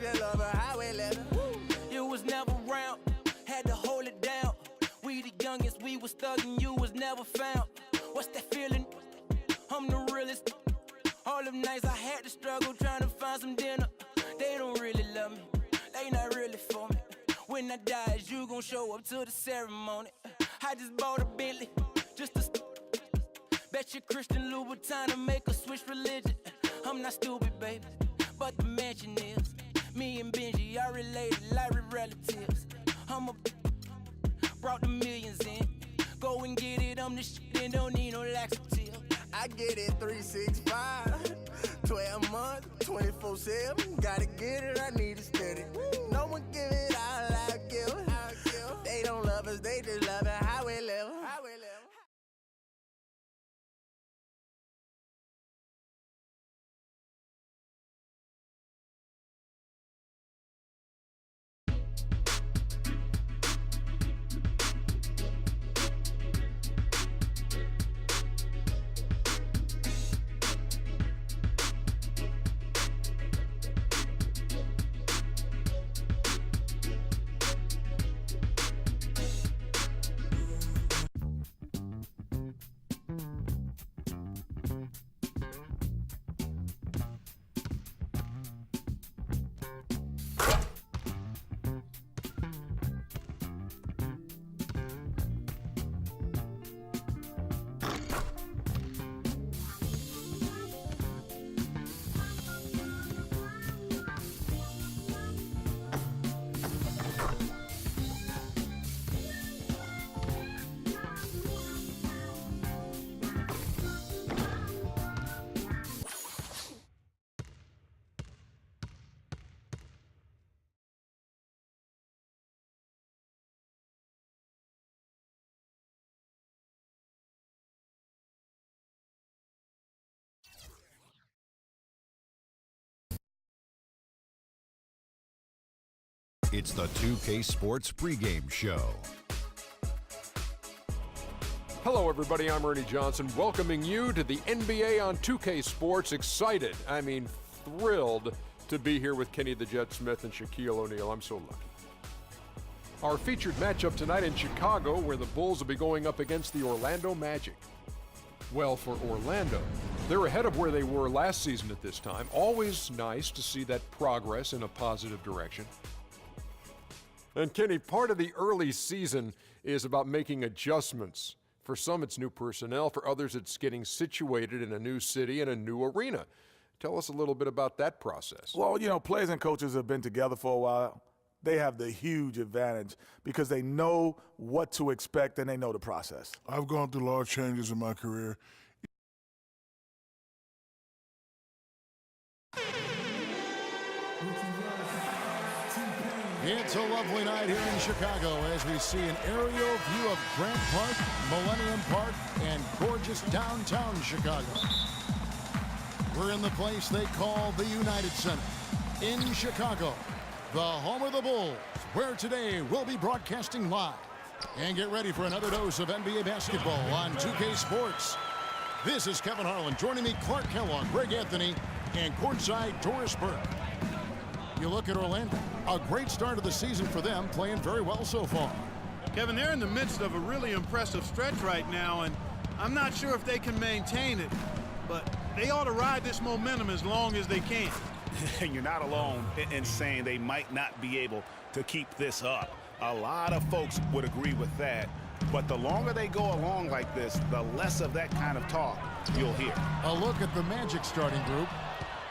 just love her highway letter. You was never around, had to hold it down. We the youngest, we was thugging, you was never found. What's that feeling? I'm the realest. All them nights I had to struggle trying to find some dinner. They don't really love me, they not really for me. When I die, is you gon' show up to the ceremony? I just bought a Bentley, just to bet your Christian Louboutin to make her switch religion. I'm not stupid, baby, but the mansion is. Me and Benji are related like we relatives. Brought the millions in. Go and get it, I'm the shit and don't need no laxative. I get it 365, 12 months, 24/7. Gotta get it, I need it steady. No one give it all, I'll give it. They don't love us, they just love it highway level. It's the 2K Sports pregame show. Hello, everybody. I'm Ernie Johnson, welcoming you to the NBA on 2K Sports. Excited, thrilled to be here with Kenny the Jet Smith and Shaquille O'Neal. I'm so lucky. Our featured matchup tonight in Chicago, where the Bulls will be going up against the Orlando Magic. Well, for Orlando, they're ahead of where they were last season at this time. Always nice to see that progress in a positive direction. And Kenny, part of the early season is about making adjustments. For some, it's new personnel. For others, it's getting situated in a new city and a new arena. Tell us a little bit about that process. Well, you know, players and coaches have been together for a while. They have the huge advantage because they know what to expect and they know the process. I've gone through large changes in my career. It's a lovely night here in Chicago as we see an aerial view of Grant Park, Millennium Park, and gorgeous downtown Chicago. We're in the place they call the United Center in Chicago, the home of the Bulls, where today we'll be broadcasting live. And get ready for another dose of NBA basketball on 2K Sports. This is Kevin Harlan. Joining me, Clark Kellogg, Greg Anthony, and courtside Doris Burke. You look at Orlando, a great start of the season for them, playing very well so far. Kevin, they're in the midst of a really impressive stretch right now, and I'm not sure if they can maintain it, but they ought to ride this momentum as long as they can. And you're not alone in saying they might not be able to keep this up. A lot of folks would agree with that, but the longer they go along like this, the less of that kind of talk you'll hear. A look at the Magic starting group.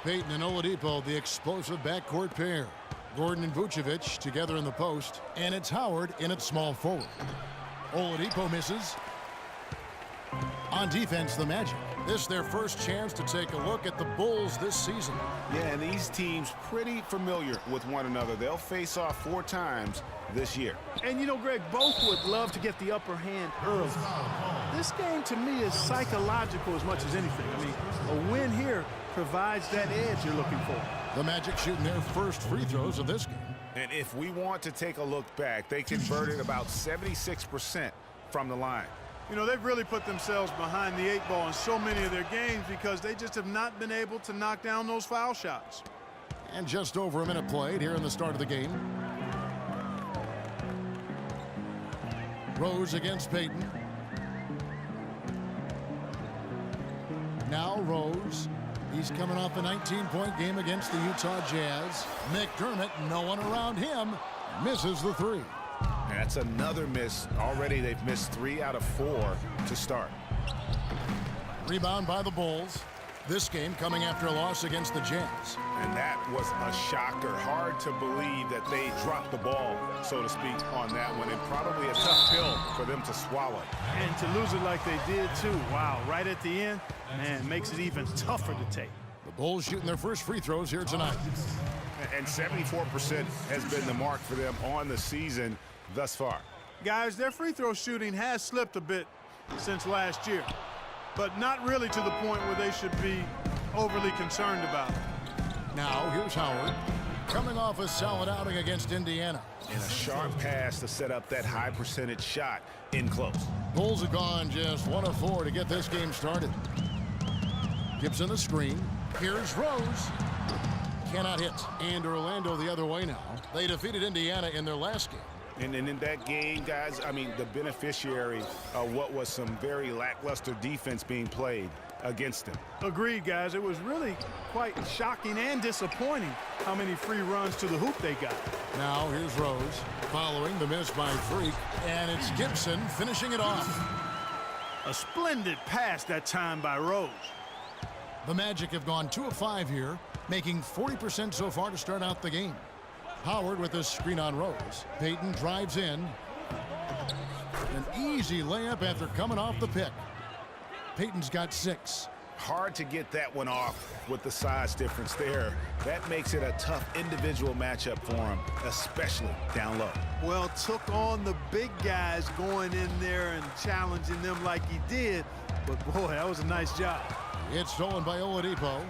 Payton and Oladipo, the explosive backcourt pair. Gordon and Vucevic together in the post, and it's Howard in at small forward. Oladipo misses. On defense, the Magic. This is their first chance to take a look at the Bulls this season. Yeah, and these teams pretty familiar with one another. They'll face off 4 times this year. And you know, Greg, both would love to get the upper hand early. This game to me is psychological as much as anything. I mean, a win here provides that edge you're looking for. The Magic shooting their first free throws of this game. And if we want to take a look back, they converted about 76% from the line. You know, they've really put themselves behind the 8 ball in so many of their games because they just have not been able to knock down those foul shots. And just over a minute played here in the start of the game. Rose against Payton. Now Rose. He's coming off a 19-point game against the Utah Jazz. McDermott, no one around him, misses the three. That's another miss. Already they've missed 3 out of 4 to start. Rebound by the Bulls. This game coming after a loss against the Jazz. And that was a shocker. Hard to believe that they dropped the ball, so to speak, on that one. And probably a tough pill for them to swallow. And to lose it like they did, too. Wow, right at the end, man, makes it even tougher to take. The Bulls shooting their first free throws here tonight. And 74% has been the mark for them on the season thus far. Guys, their free throw shooting has slipped a bit since last year, but not really to the point where they should be overly concerned about it. Now, here's Howard, coming off a solid outing against Indiana. And a sharp pass to set up that high percentage shot in close. Bulls have gone just 1 of 4 to get this game started. Gibson the screen. Here's Rose. Cannot hit. And Orlando the other way now. They defeated Indiana in their last game. And in that game, guys, I mean, the beneficiary of what was some very lackluster defense being played against them. Agreed, guys. It was really quite shocking and disappointing how many free runs to the hoop they got. Now here's Rose following the miss by Freak. And it's Gibson finishing it off. A splendid pass that time by Rose. The Magic have gone 2 of 5 here, making 40% so far to start out the game. Howard with a screen on Rose. Payton drives in. An easy layup after coming off the pick. Payton's got 6. Hard to get that one off with the size difference there. That makes it a tough individual matchup for him, especially down low. Well, took on the big guys going in there and challenging them like he did. But, boy, that was a nice job. It's stolen by Oladipo.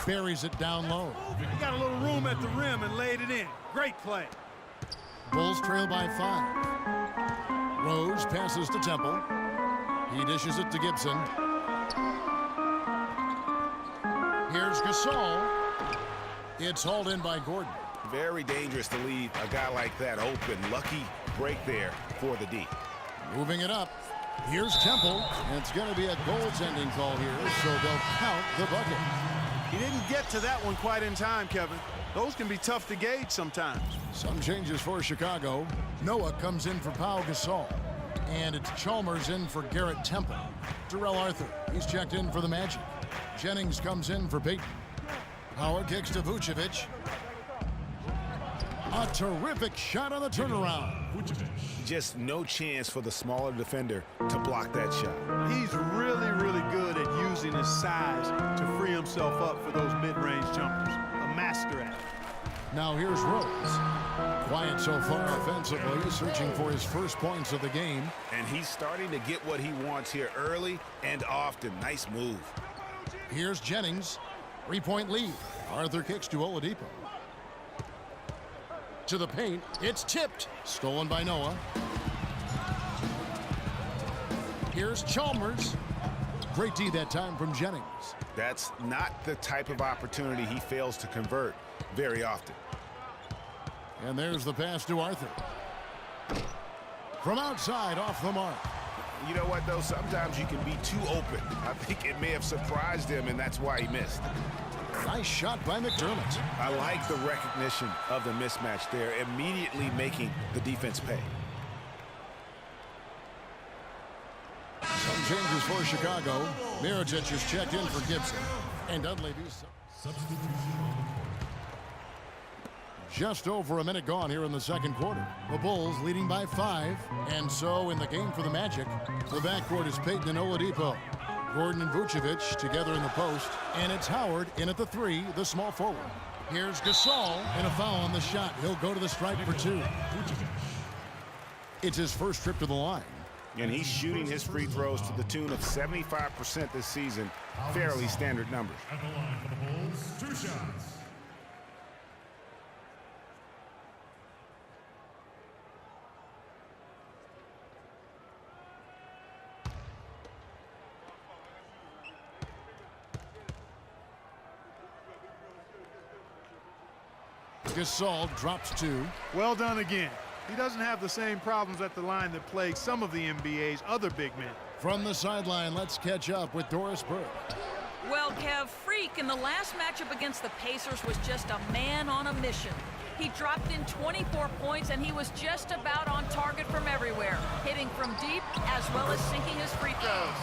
Buries it down low. He got a little room at the rim and laid it in. Great play. Bulls trail by 5. Rose passes to Temple. He dishes it to Gibson. Here's Gasol. It's hauled in by Gordon. Very dangerous to leave a guy like that open. Lucky break there for the D. Moving it up. Here's Temple. It's going to be a goaltending call here, so they'll count the bucket. He didn't get to that one quite in time, Kevin. Those can be tough to gauge sometimes. Some changes for Chicago. Noah comes in for Pau Gasol. And it's Chalmers in for Garrett Temple. Terrell Arthur, he's checked in for the Magic. Jennings comes in for Payton. Howard kicks to Vucevic. A terrific shot on the turnaround. Just no chance for the smaller defender to block that shot. He's really, really good at using his size to free himself up for those mid-range jumpers. A master at it. Now here's Rose. Quiet so far offensively, searching for his first points of the game. And he's starting to get what he wants here early and often. Nice move. Here's Jennings. 3-point lead. Arthur kicks to Oladipo. To the paint. It's tipped. Stolen by Noah. Here's Chalmers. Great D that time from Jennings. That's not the type of opportunity he fails to convert very often. And there's the pass to Arthur. From outside, off the mark. You know what, though? Sometimes you can be too open. I think it may have surprised him, and that's why he missed. Nice shot by McDermott. I like the recognition of the mismatch there, immediately making the defense pay. Some changes for Chicago. Mirotic is checked in for Gibson. And Dunleavy's just over a minute gone here in the second quarter. The Bulls leading by 5. And so in the game for the Magic, the backcourt is Payton and Oladipo. Gordon and Vucevic together in the post. And it's Howard in at the 3, the small forward. Here's Gasol, and a foul on the shot. He'll go to the stripe for 2. It's his first trip to the line. And he's shooting his free throws to the tune of 75% this season. Fairly standard numbers. At the line for the Bulls, 2 shots. Gasol drops 2. Well done again. He doesn't have the same problems at the line that plague some of the NBA's other big men. From the sideline, let's catch up with Doris Burke. Well, Kev, Freak in the last matchup against the Pacers was just a man on a mission. He dropped in 24 points, and he was just about on target from everywhere, hitting from deep as well as sinking his free throws.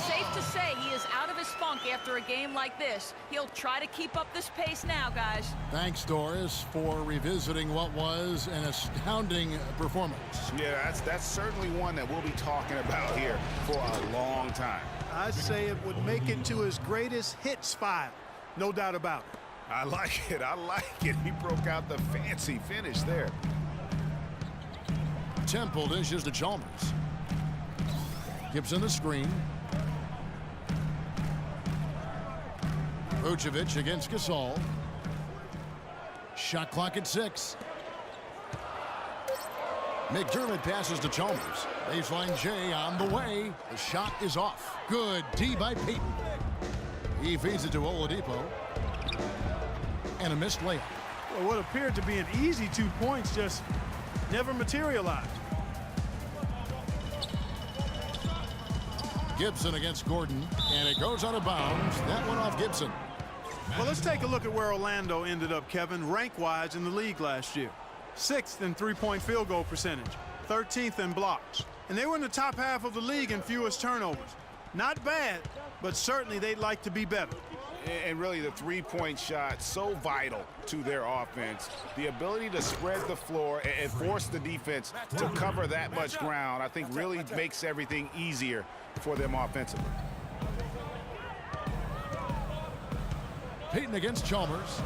Safe to say he is out of his funk after a game like this. He'll try to keep up this pace now, guys. Thanks, Doris, for revisiting what was an astounding performance. Yeah, that's certainly one that we'll be talking about here for a long time. I'd say it would make it to his greatest hits file. No doubt about it. I like it. I like it. He broke out the fancy finish there. Temple dishes to Chalmers. Gibson the screen. Vucevic against Gasol. Shot clock at 6. McDermott passes to Chalmers. Baseline J on the way. The shot is off. Good D by Payton. He feeds it to Oladipo. And a missed layup. Well, what appeared to be an easy 2 points just never materialized. Gibson against Gordon, and it goes out of bounds. That one off Gibson. Well, let's take a look at where Orlando ended up, Kevin, rank-wise in the league last year. 6th in three-point field goal percentage, 13th in blocks. And they were in the top half of the league in fewest turnovers. Not bad, but certainly they'd like to be better. And really, the three-point shot, so vital to their offense. The ability to spread the floor and force the defense to cover that much ground, I think really makes everything easier for them offensively. Payton against Chalmers.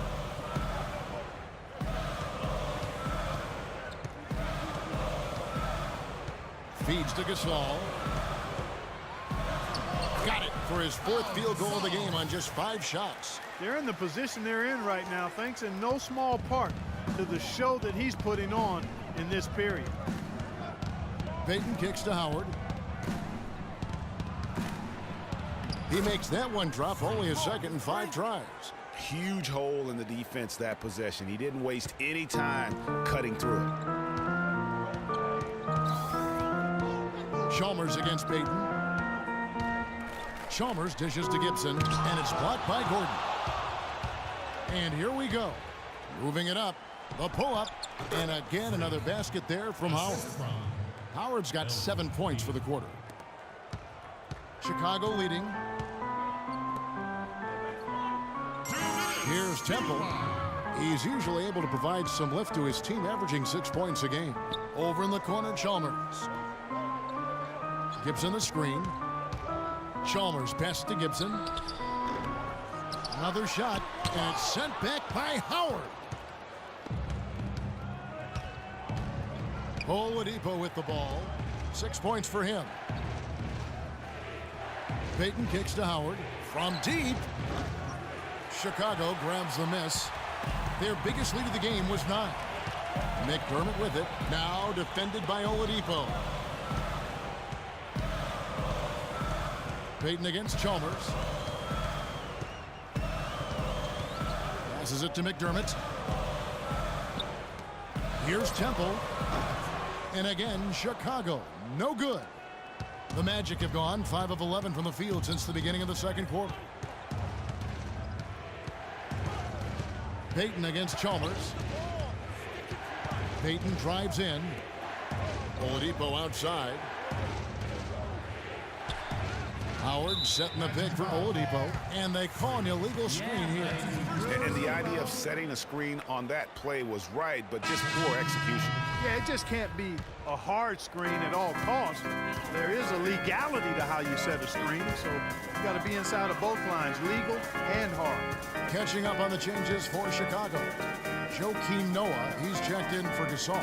Feeds to Gasol. Got it for his 4th field goal of the game on just 5 shots. They're in the position they're in right now, thanks in no small part to the show that he's putting on in this period. Payton kicks to Howard. He makes that one drop, only his 2nd in 5 tries. Huge hole in the defense that possession. He didn't waste any time cutting through it. Chalmers against Payton. Chalmers dishes to Gibson, and it's blocked by Gordon. And here we go. Moving it up. The pull-up. And again, another basket there from Howard. Howard's got 7 points for the quarter. Chicago leading. Here's Temple. He's usually able to provide some lift to his team, averaging 6 points a game. Over in the corner, Chalmers. Gibson the screen. Chalmers passes to Gibson. Another shot, and it's sent back by Howard. Oladipo with the ball. 6 points for him. Payton kicks to Howard from deep. Chicago grabs the miss. Their biggest lead of the game was 9. McDermott with it. Now defended by Oladipo. Payton against Chalmers. Passes it to McDermott. Here's Temple. And again, Chicago. No good. The Magic have gone 5 of 11 from the field since the beginning of the 2nd quarter. Payton against Chalmers. Payton drives in. Oladipo outside. Howard setting the pick for Oladipo, and they call an illegal screen here. And the idea of setting a screen on that play was right, but just poor execution. Yeah, it just can't be a hard screen at all costs. There is a legality to how you set a screen, so you got to be inside of both lines, legal and hard. Catching up on the changes for Chicago. Joakim Noah, he's checked in for Gasol.